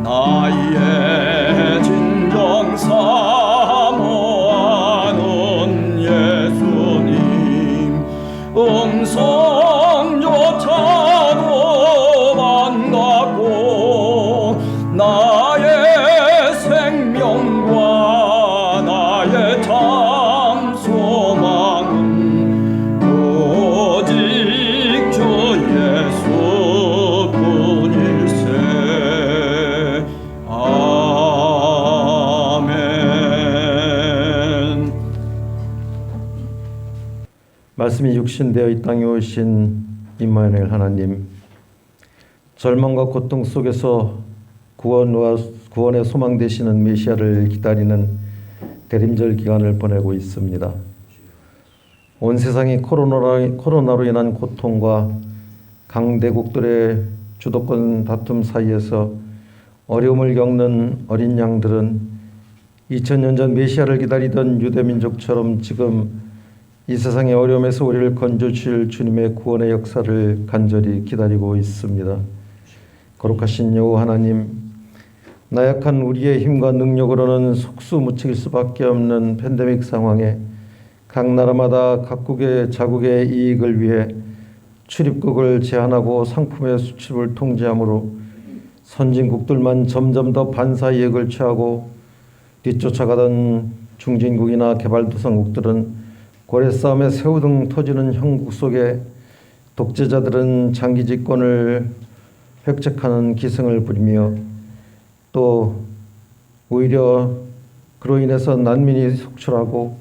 나의 진정 사모하는 예수님 음성조차도 반갑고 나의 생명과 나의 참 소망은 오직 주 예수뿐일세. 아멘. 말씀이 육신되어 이 땅에 오신 임마누엘 하나님, 절망과 고통 속에서 구원의 소망 되시는 메시아를 기다리는 대림절 기간을 보내고 있습니다. 온 세상이 코로나로 인한 고통과 강대국들의 주도권 다툼 사이에서 어려움을 겪는 어린 양들은 2000년 전 메시아를 기다리던 유대민족처럼 지금 이 세상의 어려움에서 우리를 건져주실 주님의 구원의 역사를 간절히 기다리고 있습니다. 거룩하신 여호와 하나님, 나약한 우리의 힘과 능력으로는 속수무책일 수밖에 없는 팬데믹 상황에 각 나라마다 각국의 자국의 이익을 위해 출입국을 제한하고 상품의 수출을 통제함으로 선진국들만 점점 더 반사이익을 취하고 뒤쫓아가던 중진국이나 개발도상국들은 고래 싸움에 새우등 터지는 형국 속에 독재자들은 장기 집권을 획책하는 기승을 부리며 또 오히려 그로 인해서 난민이 속출하고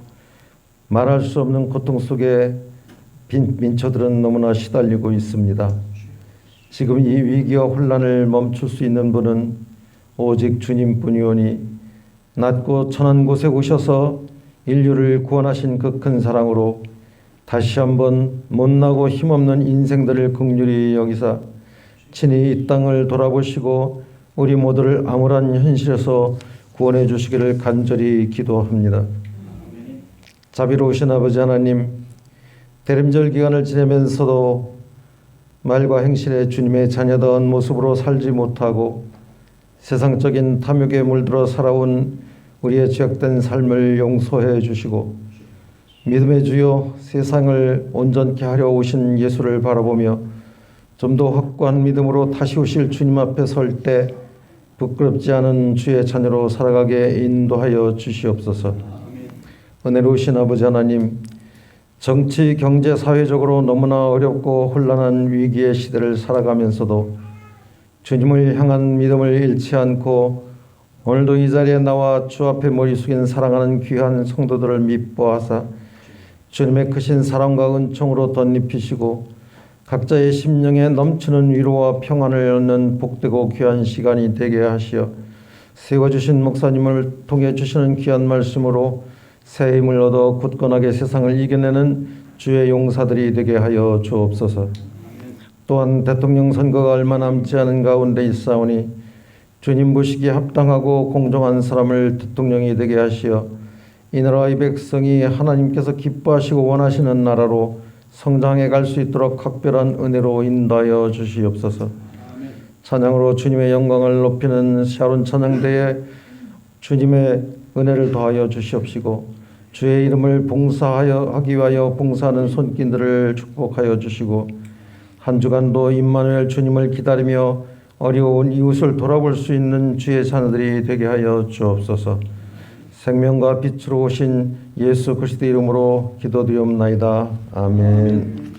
말할 수 없는 고통 속에 민초들은 너무나 시달리고 있습니다. 지금 이 위기와 혼란을 멈출 수 있는 분은 오직 주님뿐이오니 낮고 천한 곳에 오셔서 인류를 구원하신 그 큰 사랑으로 다시 한번 못나고 힘없는 인생들을 긍휼히 여기사 친히 이 땅을 돌아보시고 우리 모두를 암울한 현실에서 구원해 주시기를 간절히 기도합니다. 자비로우신 아버지 하나님, 대림절 기간을 지내면서도 말과 행실에 주님의 자녀다운 모습으로 살지 못하고 세상적인 탐욕에 물들어 살아온 우리의 죄악된 삶을 용서해 주시고 믿음의 주여 세상을 온전케 하려 오신 예수를 바라보며 좀 더 확고한 믿음으로 다시 오실 주님 앞에 설 때 부끄럽지 않은 주의 자녀로 살아가게 인도하여 주시옵소서. 은혜로우신 아버지 하나님, 정치, 경제, 사회적으로 너무나 어렵고 혼란한 위기의 시대를 살아가면서도 주님을 향한 믿음을 잃지 않고 오늘도 이 자리에 나와 주 앞에 머리 숙인 사랑하는 귀한 성도들을 미뻐하사 주님의 크신 사랑과 은총으로 덧입히시고 각자의 심령에 넘치는 위로와 평안을 얻는 복되고 귀한 시간이 되게 하시어 세워주신 목사님을 통해 주시는 귀한 말씀으로 새 힘을 얻어 굳건하게 세상을 이겨내는 주의 용사들이 되게 하여 주옵소서. 또한 대통령 선거가 얼마 남지 않은 가운데 있사오니 주님 보시기에 합당하고 공정한 사람을 대통령이 되게 하시어 이 나라의 백성이 하나님께서 기뻐하시고 원하시는 나라로 성장해 갈 수 있도록 각별한 은혜로 인도하여 주시옵소서. 찬양으로 주님의 영광을 높이는 샤론 찬양대에 주님의 은혜를 더하여 주시옵시고 주의 이름을 봉사하기 위하여 봉사하는 손길들을 축복하여 주시고 한 주간도 임마누엘 주님을 기다리며 어려운 이웃을 돌아볼 수 있는 주의 자녀들이 되게 하여 주옵소서. 생명과 빛으로 오신 예수 그리스도 이름으로 기도드리옵나이다. 아멘.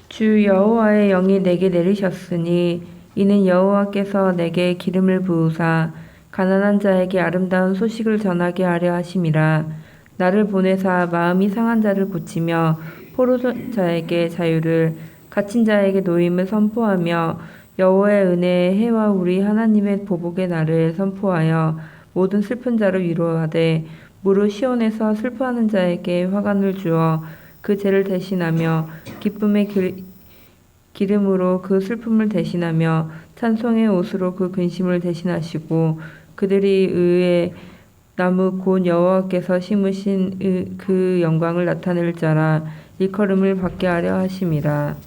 주 여호와의 영이 내게 내리셨으니 이는 여호와께서 내게 기름을 부으사 가난한 자에게 아름다운 소식을 전하게 하려 하심이라. 나를 보내사 마음이 상한 자를 고치며 포로자에게 자유를 갇힌 자에게 노임을 선포하며 여호와의 은혜의 해와 우리 하나님의 보복의 날을 선포하여 모든 슬픈 자를 위로하되 무릇 시온에서 슬퍼하는 자에게 화관을 주어 그 죄를 대신하며 기쁨의 기름으로 그 슬픔을 대신하며 찬송의 옷으로 그 근심을 대신하시고 그들이 의의 나무 곧 여호와께서 심으신 그 영광을 나타낼 자라 일컬음을 받게 하려 하심이라.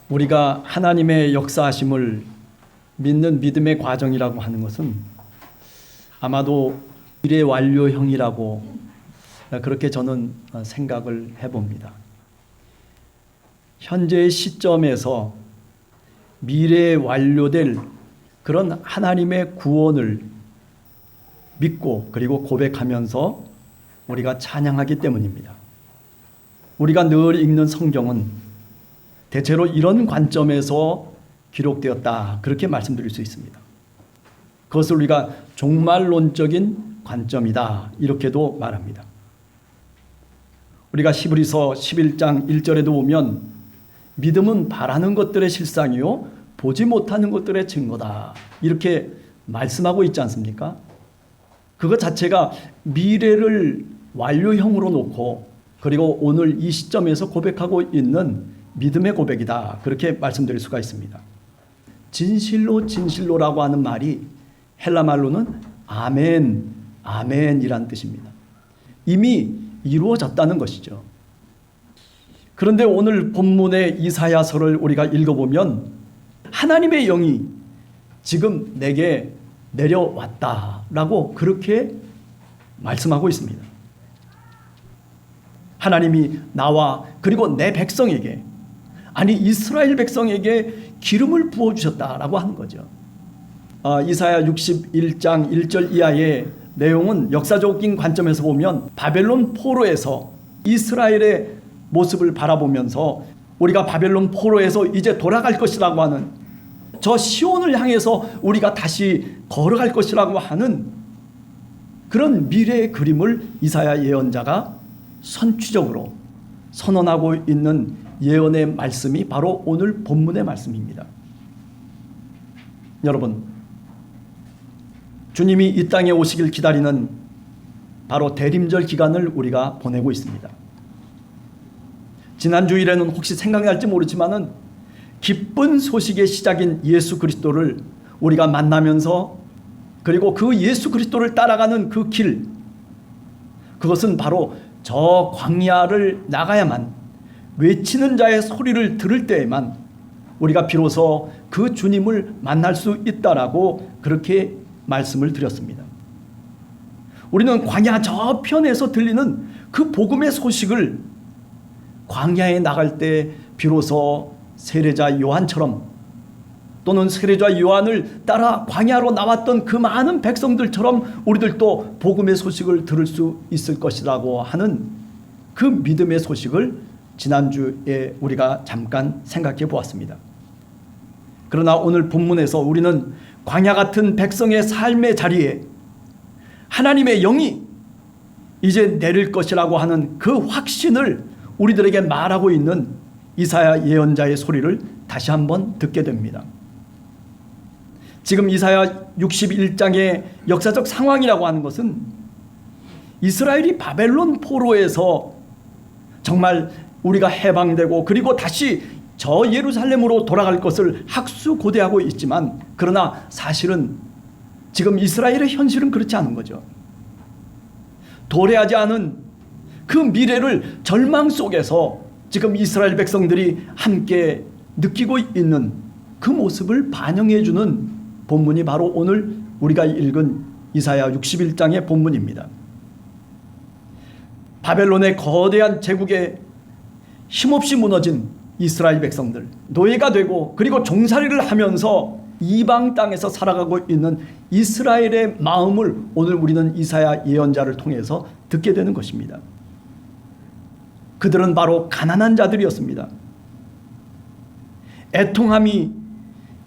우리가 하나님의 역사하심을 믿는 믿음의 과정이라고 하는 것은 아마도 미래 완료형이라고 그렇게 저는 생각을 해봅니다. 현재의 시점에서 미래에 완료될 그런 하나님의 구원을 믿고 그리고 고백하면서 우리가 찬양하기 때문입니다. 우리가 늘 읽는 성경은 대체로 이런 관점에서 기록되었다, 그렇게 말씀드릴 수 있습니다. 그것을 우리가 종말론적인 관점이다, 이렇게도 말합니다. 우리가 히브리서 11장 1절에도 보면 믿음은 바라는 것들의 실상이요 보지 못하는 것들의 증거다, 이렇게 말씀하고 있지 않습니까? 그것 자체가 미래를 완료형으로 놓고 그리고 오늘 이 시점에서 고백하고 있는 믿음의 고백이다, 그렇게 말씀드릴 수가 있습니다. 진실로 진실로라고 하는 말이 헬라 말로는 아멘, 아멘이란 뜻입니다. 이미 이루어졌다는 것이죠. 그런데 오늘 본문의 이사야서를 우리가 읽어보면 하나님의 영이 지금 내게 내려왔다라고 그렇게 말씀하고 있습니다. 하나님이 나와 그리고 내 백성에게, 아니 이스라엘 백성에게 기름을 부어주셨다라고 하는 거죠. 이사야 61장 1절 이하의 내용은 역사적인 관점에서 보면 바벨론 포로에서 이스라엘의 모습을 바라보면서 우리가 바벨론 포로에서 이제 돌아갈 것이라고 하는, 저 시온을 향해서 우리가 다시 걸어갈 것이라고 하는 그런 미래의 그림을 이사야 예언자가 선취적으로 선언하고 있는 예언의 말씀이 바로 오늘 본문의 말씀입니다. 여러분, 주님이 이 땅에 오시길 기다리는 바로 대림절 기간을 우리가 보내고 있습니다. 지난 주일에는 혹시 생각날지 모르지만은 기쁜 소식의 시작인 예수 그리스도를 우리가 만나면서 그리고 그 예수 그리스도를 따라가는 그 길, 그것은 바로 저 광야를 나가야만, 외치는 자의 소리를 들을 때에만 우리가 비로소 그 주님을 만날 수 있다라고 그렇게 말씀을 드렸습니다. 우리는 광야 저편에서 들리는 그 복음의 소식을 광야에 나갈 때 비로소 세례자 요한처럼, 또는 세례자 요한을 따라 광야로 나왔던 그 많은 백성들처럼 우리들도 복음의 소식을 들을 수 있을 것이라고 하는 그 믿음의 소식을 지난주에 우리가 잠깐 생각해 보았습니다. 그러나 오늘 본문에서 우리는 광야 같은 백성의 삶의 자리에 하나님의 영이 이제 내릴 것이라고 하는 그 확신을 우리들에게 말하고 있는 이사야 예언자의 소리를 다시 한번 듣게 됩니다. 지금 이사야 61장의 역사적 상황이라고 하는 것은 이스라엘이 바벨론 포로에서 정말 우리가 해방되고 그리고 다시 저 예루살렘으로 돌아갈 것을 학수고대하고 있지만, 그러나 사실은 지금 이스라엘의 현실은 그렇지 않은 거죠. 도래하지 않은 그 미래를 절망 속에서 지금 이스라엘 백성들이 함께 느끼고 있는 그 모습을 반영해 주는 본문이 바로 오늘 우리가 읽은 이사야 61장의 본문입니다. 바벨론의 거대한 제국에 힘없이 무너진 이스라엘 백성들, 노예가 되고 그리고 종살이를 하면서 이방 땅에서 살아가고 있는 이스라엘의 마음을 오늘 우리는 이사야 예언자를 통해서 듣게 되는 것입니다. 그들은 바로 가난한 자들이었습니다. 애통함이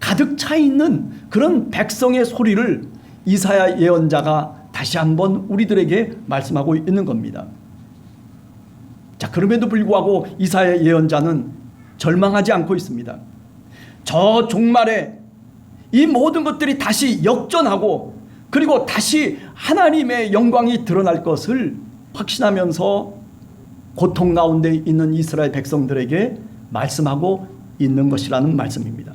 가득 차 있는 그런 백성의 소리를 이사야 예언자가 다시 한번 우리들에게 말씀하고 있는 겁니다. 자, 그럼에도 불구하고 이사야 예언자는 절망하지 않고 있습니다. 저 종말에 이 모든 것들이 다시 역전하고 그리고 다시 하나님의 영광이 드러날 것을 확신하면서 고통 가운데 있는 이스라엘 백성들에게 말씀하고 있는 것이라는 말씀입니다.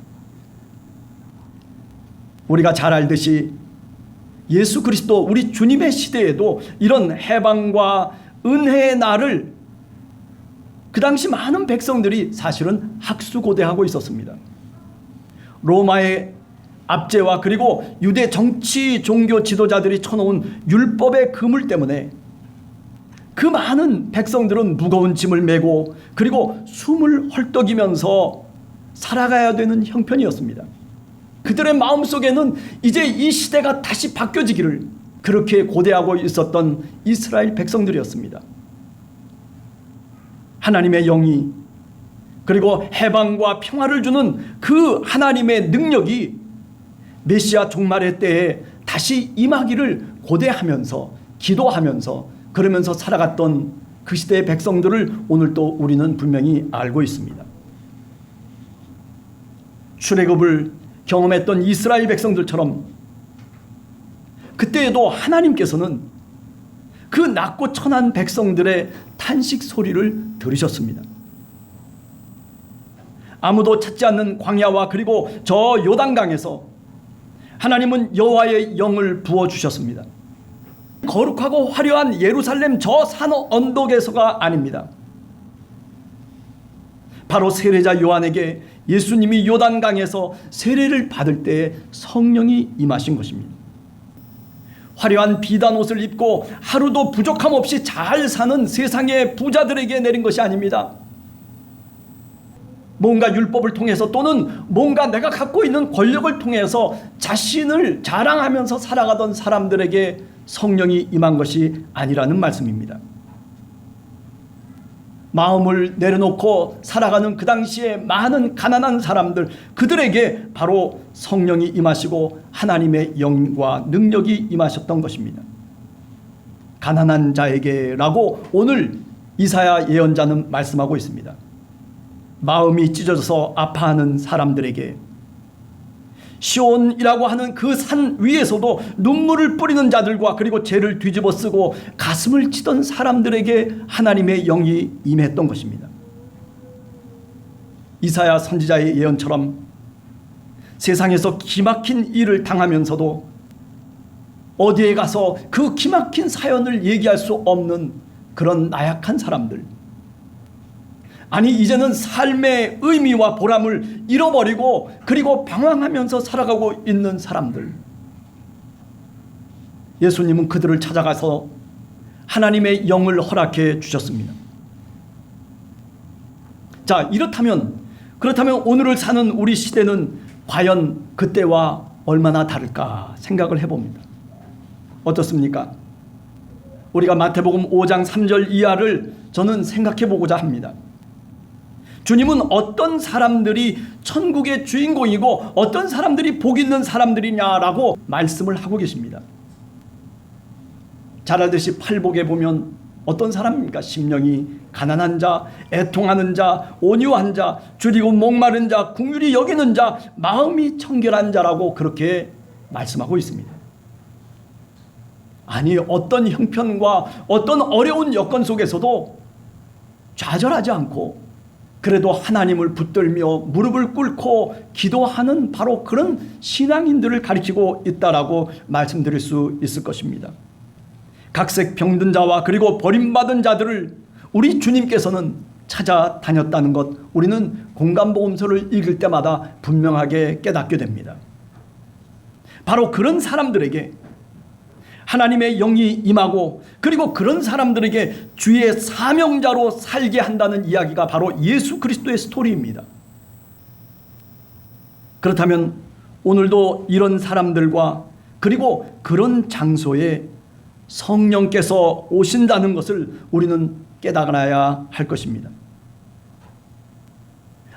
우리가 잘 알듯이 예수 그리스도 우리 주님의 시대에도 이런 해방과 은혜의 날을 그 당시 많은 백성들이 사실은 학수고대하고 있었습니다. 로마의 압제와 그리고 유대 정치 종교 지도자들이 쳐놓은 율법의 그물 때문에 그 많은 백성들은 무거운 짐을 메고 그리고 숨을 헐떡이면서 살아가야 되는 형편이었습니다. 그들의 마음속에는 이제 이 시대가 다시 바뀌어지기를, 그렇게 고대하고 있었던 이스라엘 백성들이었습니다. 하나님의 영이 그리고 해방과 평화를 주는 그 하나님의 능력이 메시아 종말의 때에 다시 임하기를 고대하면서 기도하면서 그러면서 살아갔던 그 시대의 백성들을 오늘도 우리는 분명히 알고 있습니다. 출애굽을 경험했던 이스라엘 백성들처럼 그때에도 하나님께서는 그 낮고 천한 백성들의 탄식 소리를 들으셨습니다. 아무도 찾지 않는 광야와 그리고 저 요단강에서 하나님은 여호와의 영을 부어주셨습니다. 거룩하고 화려한 예루살렘 저 산 언덕에서가 아닙니다. 바로 세례자 요한에게 예수님이 요단강에서 세례를 받을 때에 성령이 임하신 것입니다. 화려한 비단 옷을 입고 하루도 부족함 없이 잘 사는 세상의 부자들에게 내린 것이 아닙니다. 뭔가 율법을 통해서 또는 뭔가 내가 갖고 있는 권력을 통해서 자신을 자랑하면서 살아가던 사람들에게 성령이 임한 것이 아니라는 말씀입니다. 마음을 내려놓고 살아가는 그 당시에 많은 가난한 사람들, 그들에게 바로 성령이 임하시고 하나님의 영과 능력이 임하셨던 것입니다. 가난한 자에게라고 오늘 이사야 예언자는 말씀하고 있습니다. 마음이 찢어져서 아파하는 사람들에게, 시온이라고 하는 그 산 위에서도 눈물을 뿌리는 자들과 그리고 죄를 뒤집어 쓰고 가슴을 치던 사람들에게 하나님의 영이 임했던 것입니다. 이사야 선지자의 예언처럼 세상에서 기막힌 일을 당하면서도 어디에 가서 그 기막힌 사연을 얘기할 수 없는 그런 나약한 사람들, 아니 이제는 삶의 의미와 보람을 잃어버리고 그리고 방황하면서 살아가고 있는 사람들, 예수님은 그들을 찾아가서 하나님의 영을 허락해 주셨습니다. 자, 그렇다면 오늘을 사는 우리 시대는 과연 그때와 얼마나 다를까 생각을 해봅니다. 어떻습니까? 우리가 마태복음 5장 3절 이하를 저는 생각해 보고자 합니다. 주님은 어떤 사람들이 천국의 주인공이고 어떤 사람들이 복 있는 사람들이냐라고 말씀을 하고 계십니다. 잘 알듯이 팔복에 보면 어떤 사람입니까? 심령이 가난한 자, 애통하는 자, 온유한 자, 줄이고 목마른 자, 긍휼히 여기는 자, 마음이 청결한 자라고 그렇게 말씀하고 있습니다. 아니 어떤 형편과 어떤 어려운 여건 속에서도 좌절하지 않고 그래도 하나님을 붙들며 무릎을 꿇고 기도하는 바로 그런 신앙인들을 가리키고 있다라고 말씀드릴 수 있을 것입니다. 각색 병든 자와 그리고 버림받은 자들을 우리 주님께서는 찾아다녔다는 것, 우리는 공감복음서를 읽을 때마다 분명하게 깨닫게 됩니다. 바로 그런 사람들에게 하나님의 영이 임하고 그리고 그런 사람들에게 주의 사명자로 살게 한다는 이야기가 바로 예수 그리스도의 스토리입니다. 그렇다면 오늘도 이런 사람들과 그리고 그런 장소에 성령께서 오신다는 것을 우리는 깨달아야 할 것입니다.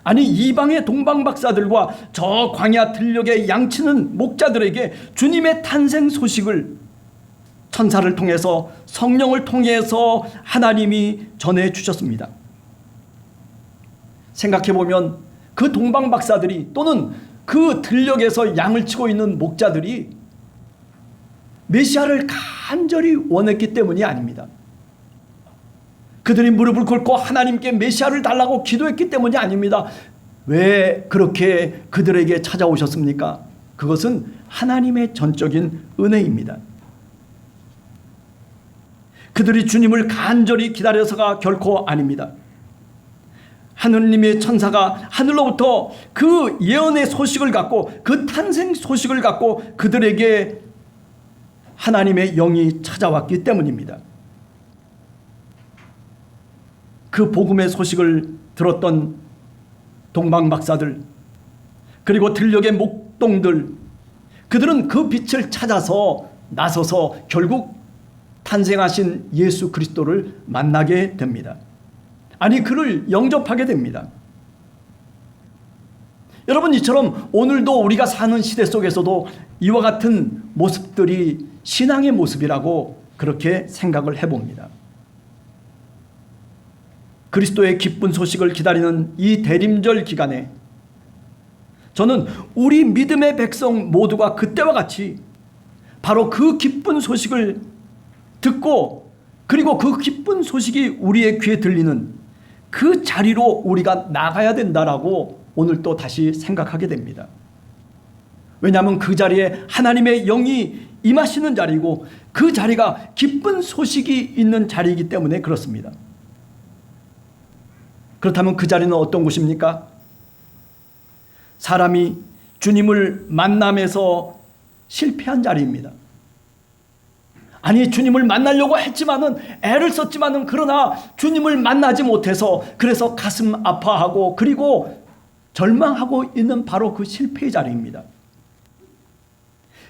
아니 이방의 동방박사들과 저 광야 들녘에 양치는 목자들에게 주님의 탄생 소식을 천사를 통해서 성령을 통해서 하나님이 전해 주셨습니다. 생각해보면 그 동방박사들이 또는 그 들녘에서 양을 치고 있는 목자들이 메시아를 간절히 원했기 때문이 아닙니다. 그들이 무릎을 꿇고 하나님께 메시아를 달라고 기도했기 때문이 아닙니다. 왜 그렇게 그들에게 찾아오셨습니까? 그것은 하나님의 전적인 은혜입니다. 그들이 주님을 간절히 기다려서가 결코 아닙니다. 하느님의 천사가 하늘로부터 그 예언의 소식을 갖고 그 탄생 소식을 갖고 그들에게 하나님의 영이 찾아왔기 때문입니다. 그 복음의 소식을 들었던 동방박사들 그리고 들녘의 목동들, 그들은 그 빛을 찾아서 나서서 결국 탄생하신 예수 그리스도를 만나게 됩니다. 아니, 그를 영접하게 됩니다. 여러분, 이처럼 오늘도 우리가 사는 시대 속에서도 이와 같은 모습들이 신앙의 모습이라고 그렇게 생각을 해봅니다. 그리스도의 기쁜 소식을 기다리는 이 대림절 기간에 저는 우리 믿음의 백성 모두가 그때와 같이 바로 그 기쁜 소식을 듣고, 그리고 그 기쁜 소식이 우리의 귀에 들리는 그 자리로 우리가 나가야 된다라고 오늘 또 다시 생각하게 됩니다. 왜냐하면 그 자리에 하나님의 영이 임하시는 자리고, 그 자리가 기쁜 소식이 있는 자리이기 때문에 그렇습니다. 그렇다면 그 자리는 어떤 곳입니까? 사람이 주님을 만남에서 실패한 자리입니다. 아니, 주님을 만나려고 했지만은, 애를 썼지만은, 그러나 주님을 만나지 못해서 그래서 가슴 아파하고 그리고 절망하고 있는 바로 그 실패의 자리입니다.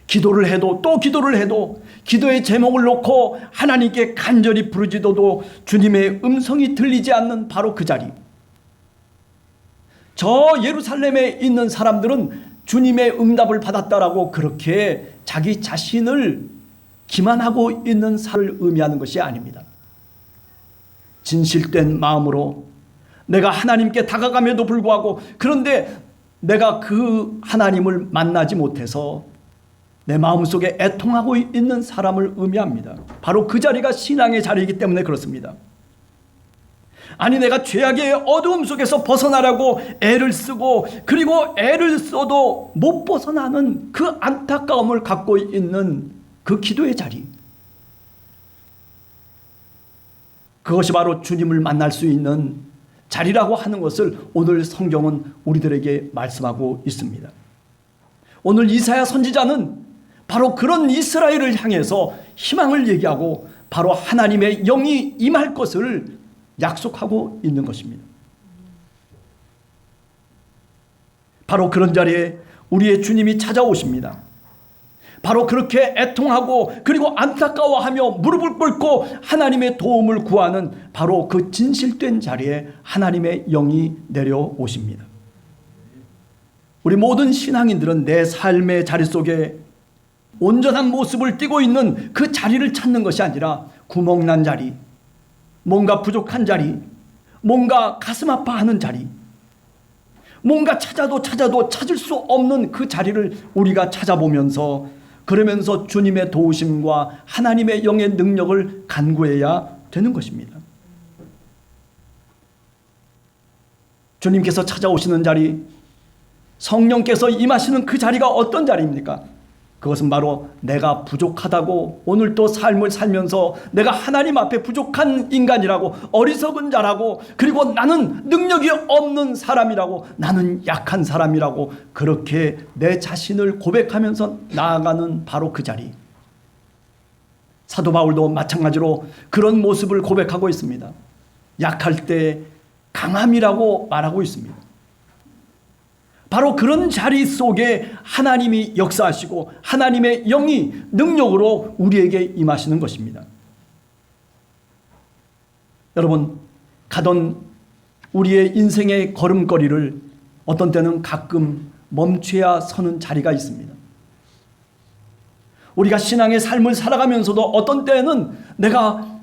기도를 해도 또 기도를 해도 기도의 제목을 놓고 하나님께 간절히 부르짖어도 주님의 음성이 들리지 않는 바로 그 자리. 저 예루살렘에 있는 사람들은 주님의 응답을 받았다라고 그렇게 자기 자신을 기만하고 있는 사를 의미하는 것이 아닙니다. 진실된 마음으로 내가 하나님께 다가감에도 불구하고, 그런데 내가 그 하나님을 만나지 못해서 내 마음속에 애통하고 있는 사람을 의미합니다. 바로 그 자리가 신앙의 자리이기 때문에 그렇습니다. 아니, 내가 죄악의 어두움 속에서 벗어나려고 애를 쓰고 그리고 애를 써도 못 벗어나는 그 안타까움을 갖고 있는 그 기도의 자리, 그것이 바로 주님을 만날 수 있는 자리라고 하는 것을 오늘 성경은 우리들에게 말씀하고 있습니다. 오늘 이사야 선지자는 바로 그런 이스라엘을 향해서 희망을 얘기하고 바로 하나님의 영이 임할 것을 약속하고 있는 것입니다. 바로 그런 자리에 우리의 주님이 찾아오십니다. 바로 그렇게 애통하고 그리고 안타까워하며 무릎을 꿇고 하나님의 도움을 구하는 바로 그 진실된 자리에 하나님의 영이 내려오십니다. 우리 모든 신앙인들은 내 삶의 자리 속에 온전한 모습을 띠고 있는 그 자리를 찾는 것이 아니라 구멍난 자리, 뭔가 부족한 자리, 뭔가 가슴 아파하는 자리, 뭔가 찾아도 찾을 수 없는 그 자리를 우리가 찾아보면서, 그러면서 주님의 도우심과 하나님의 영의 능력을 간구해야 되는 것입니다. 주님께서 찾아오시는 자리, 성령께서 임하시는 그 자리가 어떤 자리입니까? 그것은 바로 내가 부족하다고, 오늘 또 삶을 살면서 내가 하나님 앞에 부족한 인간이라고, 어리석은 자라고, 그리고 나는 능력이 없는 사람이라고, 나는 약한 사람이라고 그렇게 내 자신을 고백하면서 나아가는 바로 그 자리. 사도 바울도 마찬가지로 그런 모습을 고백하고 있습니다. 약할 때 강함이라고 말하고 있습니다. 바로 그런 자리 속에 하나님이 역사하시고 하나님의 영이 능력으로 우리에게 임하시는 것입니다. 여러분, 가던 우리의 인생의 걸음걸이를 어떤 때는 가끔 멈춰야 서는 자리가 있습니다. 우리가 신앙의 삶을 살아가면서도 어떤 때는 내가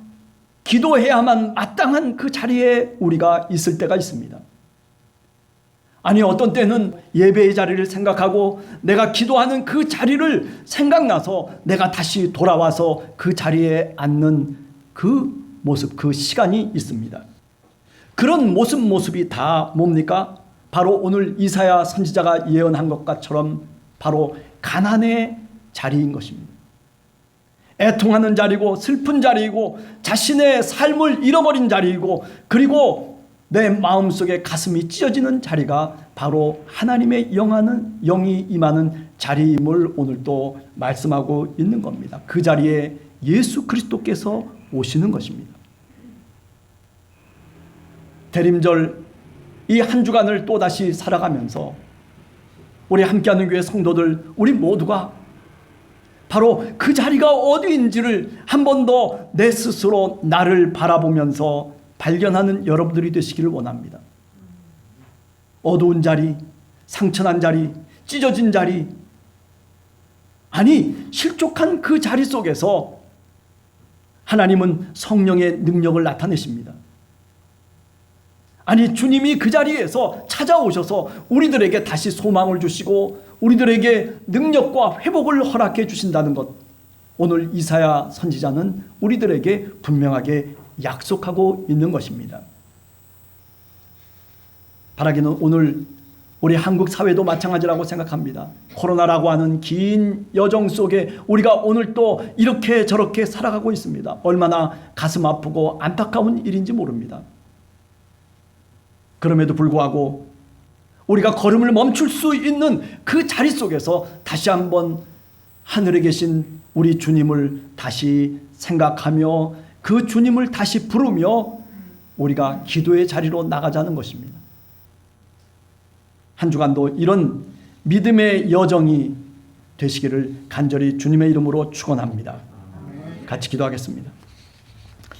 기도해야만 마땅한 그 자리에 우리가 있을 때가 있습니다. 아니, 어떤 때는 예배의 자리를 생각하고 내가 기도하는 그 자리를 생각나서 내가 다시 돌아와서 그 자리에 앉는 그 모습, 그 시간이 있습니다. 그런 모습이 다 뭡니까? 바로 오늘 이사야 선지자가 예언한 것처럼 바로 가난의 자리인 것입니다. 애통하는 자리고 슬픈 자리이고 자신의 삶을 잃어버린 자리이고, 그리고 내 마음속에 가슴이 찢어지는 자리가 바로 하나님의 영이 임하는 자리임을 오늘 또 말씀하고 있는 겁니다. 그 자리에 예수 그리스도께서 오시는 것입니다. 대림절 이 한 주간을 또다시 살아가면서 우리 함께하는 교회 성도들, 우리 모두가 바로 그 자리가 어디인지를 한 번 더 내 스스로 나를 바라보면서 발견하는 여러분들이 되시기를 원합니다. 어두운 자리, 상처난 자리, 찢어진 자리, 아니 실족한 그 자리 속에서 하나님은 성령의 능력을 나타내십니다. 아니 주님이 그 자리에서 찾아오셔서 우리들에게 다시 소망을 주시고 우리들에게 능력과 회복을 허락해 주신다는 것, 오늘 이사야 선지자는 우리들에게 분명하게 약속하고 있는 것입니다. 바라기는 오늘 우리 한국 사회도 마찬가지라고 생각합니다. 코로나라고 하는 긴 여정 속에 우리가 오늘 또 이렇게 저렇게 살아가고 있습니다. 얼마나 가슴 아프고 안타까운 일인지 모릅니다. 그럼에도 불구하고 우리가 걸음을 멈출 수 있는 그 자리 속에서 다시 한번 하늘에 계신 우리 주님을 다시 생각하며 그 주님을 다시 부르며 우리가 기도의 자리로 나가자는 것입니다. 한 주간도 이런 믿음의 여정이 되시기를 간절히 주님의 이름으로 축원합니다. 같이 기도하겠습니다.